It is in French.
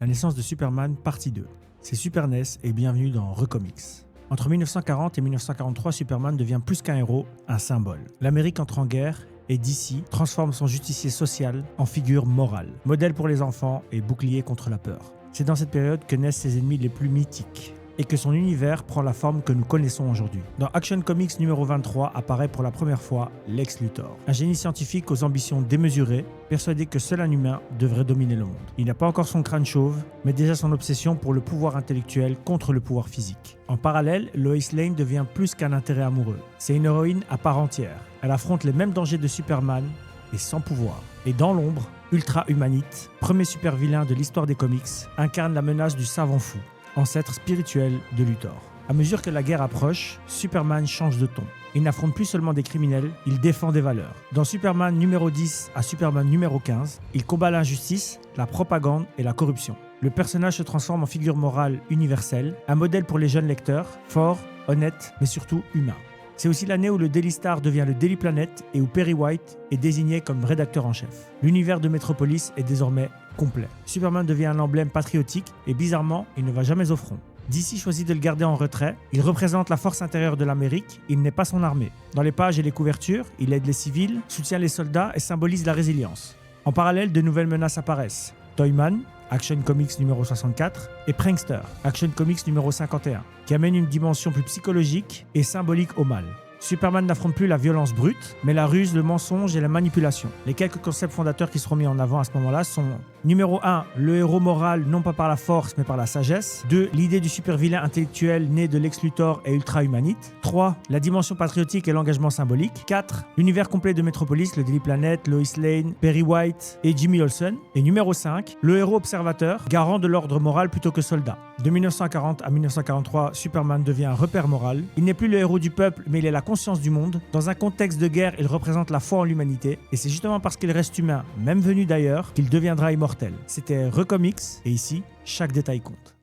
La naissance de Superman, partie 2. C'est Super NES et bienvenue dans Recomics. Entre 1940 et 1943, Superman devient plus qu'un héros, un symbole. L'Amérique entre en guerre et DC transforme son justicier social en figure morale, modèle pour les enfants et bouclier contre la peur. C'est dans cette période que naissent ses ennemis les plus mythiques et que son univers prend la forme que nous connaissons aujourd'hui. Dans Action Comics numéro 23 apparaît pour la première fois Lex Luthor, un génie scientifique aux ambitions démesurées, persuadé que seul un humain devrait dominer le monde. Il n'a pas encore son crâne chauve, mais déjà son obsession pour le pouvoir intellectuel contre le pouvoir physique. En parallèle, Lois Lane devient plus qu'un intérêt amoureux. C'est une héroïne à part entière. Elle affronte les mêmes dangers de Superman et sans pouvoir. Et dans l'ombre, Ultra Humanite, premier super vilain de l'histoire des comics, incarne la menace du savant fou, ancêtre spirituel de Luthor. À mesure que la guerre approche, Superman change de ton. Il n'affronte plus seulement des criminels, il défend des valeurs. Dans Superman numéro 10 à Superman numéro 15, il combat l'injustice, la propagande et la corruption. Le personnage se transforme en figure morale universelle, un modèle pour les jeunes lecteurs, fort, honnête, mais surtout humain. C'est aussi l'année où le Daily Star devient le Daily Planet et où Perry White est désigné comme rédacteur en chef. L'univers de Metropolis est désormais complet. Superman devient un emblème patriotique et bizarrement, il ne va jamais au front. DC choisit de le garder en retrait. Il représente la force intérieure de l'Amérique, il n'est pas son armée. Dans les pages et les couvertures, il aide les civils, soutient les soldats et symbolise la résilience. En parallèle, de nouvelles menaces apparaissent. Toyman, Action Comics numéro 64, et Prankster, Action Comics numéro 51, qui amène une dimension plus psychologique et symbolique au mal. Superman n'affronte plus la violence brute, mais la ruse, le mensonge et la manipulation. Les quelques concepts fondateurs qui seront mis en avant à ce moment-là sont numéro 1, le héros moral non pas par la force mais par la sagesse. 2, l'idée du super vilain intellectuel né de Lex Luthor et Ultra Humanite. 3, la dimension patriotique et l'engagement symbolique. 4, l'univers complet de Metropolis, le Daily Planet, Lois Lane, Perry White et Jimmy Olsen. Et numéro 5, le héros observateur, garant de l'ordre moral plutôt que soldat. De 1940 à 1943, Superman devient un repère moral. Il n'est plus le héros du peuple, mais il est la conscience du monde. Dans un contexte de guerre, il représente la foi en l'humanité. Et c'est justement parce qu'il reste humain, même venu d'ailleurs, qu'il deviendra immortel. C'était Recomics, et ici, chaque détail compte.